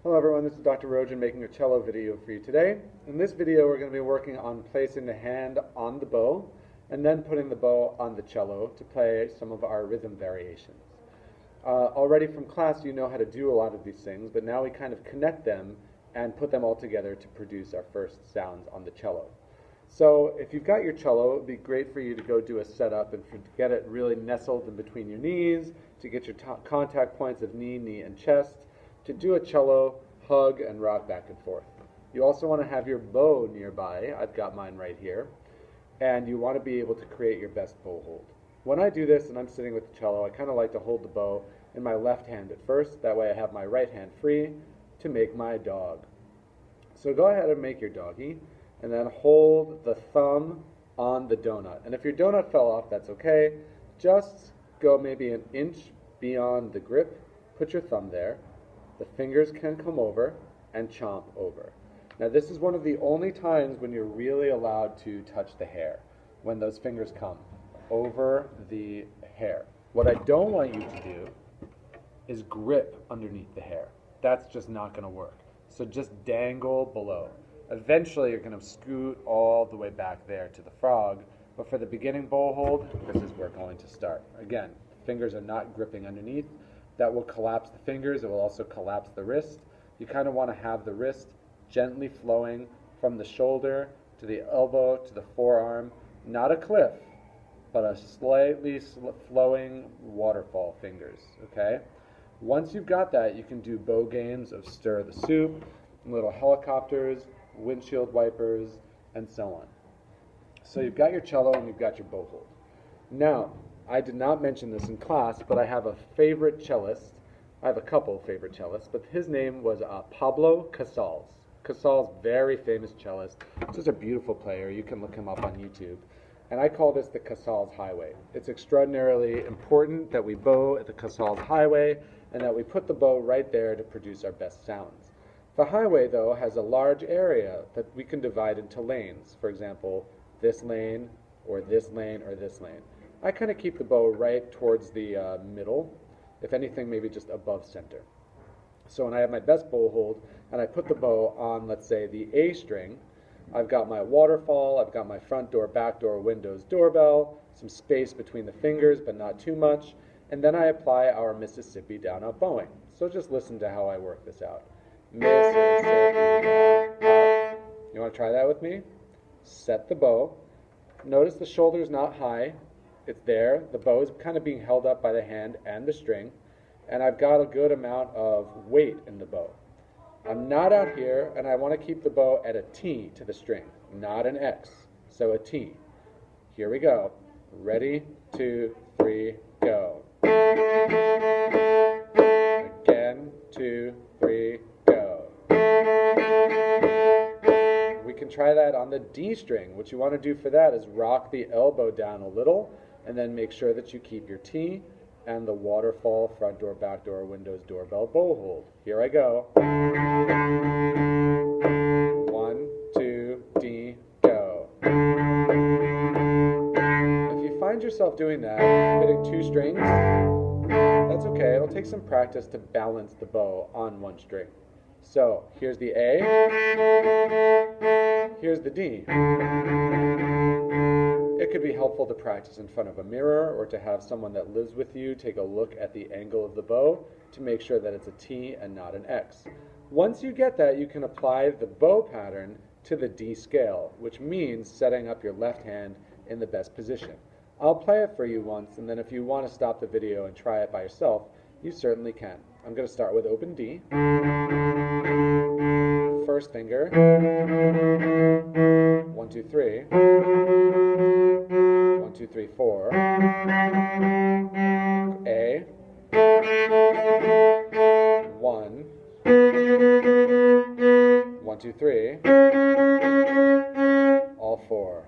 Hello everyone, this is Dr. Rojan making a cello video for you today. In this video we're going to be working on placing the hand on the bow and then putting the bow on the cello to play some of our rhythm variations. Already from class you know how to do a lot of these things, but now we kind of connect them and put them all together to produce our first sounds on the cello. So if you've got your cello, it would be great for you to go do a setup and to get it really nestled in between your knees, to get your contact points of knee, knee, and chest, to do a cello hug and rock back and forth. You also want to have your bow nearby. I've got mine right here. And you want to be able to create your best bow hold. When I do this and I'm sitting with the cello, I kind of like to hold the bow in my left hand at first. That way I have my right hand free to make my dog. So go ahead and make your doggy and then hold the thumb on the donut. And if your donut fell off, that's okay. Just go maybe an inch beyond the grip. Put your thumb there. The fingers can come over and chomp over. Now this is one of the only times when you're really allowed to touch the hair, when those fingers come over the hair. What I don't want you to do is grip underneath the hair. That's just not going to work. So just dangle below. Eventually you're going to scoot all the way back there to the frog, but for the beginning bow hold, this is where we're going to start. Again, fingers are not gripping underneath. That will collapse the fingers. It will also collapse the wrist. You kind of want to have the wrist gently flowing from the shoulder to the elbow to the forearm. Not a cliff, but a slightly flowing waterfall fingers, okay? Once you've got that, you can do bow games of stir the soup, little helicopters, windshield wipers, and so on. So you've got your cello and you've got your bow hold. Now, I did not mention this in class, but I have a favorite cellist. I have a couple favorite cellists, but his name was Pablo Casals. Casals, very famous cellist. Just a beautiful player. You can look him up on YouTube. And I call this the Casals Highway. It's extraordinarily important that we bow at the Casals Highway and that we put the bow right there to produce our best sounds. The highway, though, has a large area that we can divide into lanes. For example, this lane, or this lane, or this lane. I kind of keep the bow right towards the middle, if anything, maybe just above center. So when I have my best bow hold and I put the bow on, let's say, the A string, I've got my waterfall, I've got my front door, back door, windows, doorbell, some space between the fingers, but not too much, and then I apply our Mississippi down up bowing. So just listen to how I work this out. Mississippi down up. You want to try that with me? Set the bow. Notice the shoulder's not high. It's there. The bow is kind of being held up by the hand and the string, and I've got a good amount of weight in the bow. I'm not out here, and I want to keep the bow at a T to the string, not an X, so a T. Here we go. Ready, 2, 3, go. Again, 2, 3, go. We can try that on the D string. What you want to do for that is rock the elbow down a little, and then make sure that you keep your T and the waterfall, front door, back door, windows, doorbell, bow hold. Here I go. 1, 2, D, go. If you find yourself doing that, hitting 2 strings, that's okay. It'll take some practice to balance the bow on 1 string. So here's the A, here's the D. It could be helpful to practice in front of a mirror or to have someone that lives with you take a look at the angle of the bow to make sure that it's a T and not an X. Once you get that, you can apply the bow pattern to the D scale, which means setting up your left hand in the best position. I'll play it for you once, and then if you want to stop the video and try it by yourself, you certainly can. I'm going to start with open D. First finger. 1, 2, 3. 1, 2, 3, 4. A. 1. 1, 2, 3. All 4.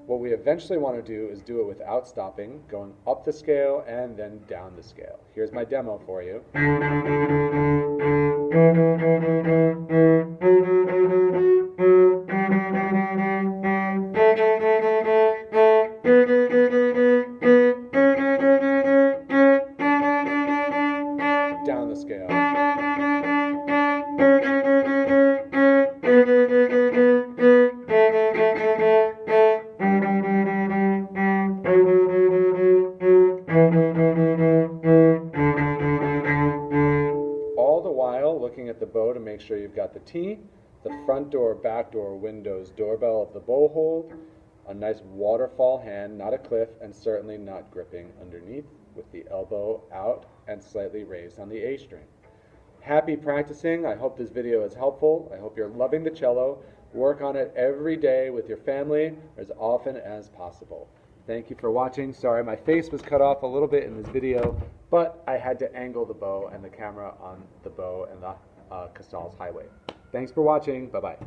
What we eventually want to do is do it without stopping, going up the scale and then down the scale. Here's my demo for you. Down the scale. All the while looking at the bow to make sure you've got the T, the front door, back door, windows, doorbell of the bow hold, a nice waterfall hand, not a cliff, and certainly not gripping underneath with the elbow out and slightly raised on the A string. Happy practicing. I hope this video is helpful. I hope you're loving the cello. Work on it every day with your family as often as possible. Thank you for watching. Sorry, my face was cut off a little bit in this video, but I had to angle the bow and the camera on the bow and the Casals Highway. Thanks for watching. Bye-bye.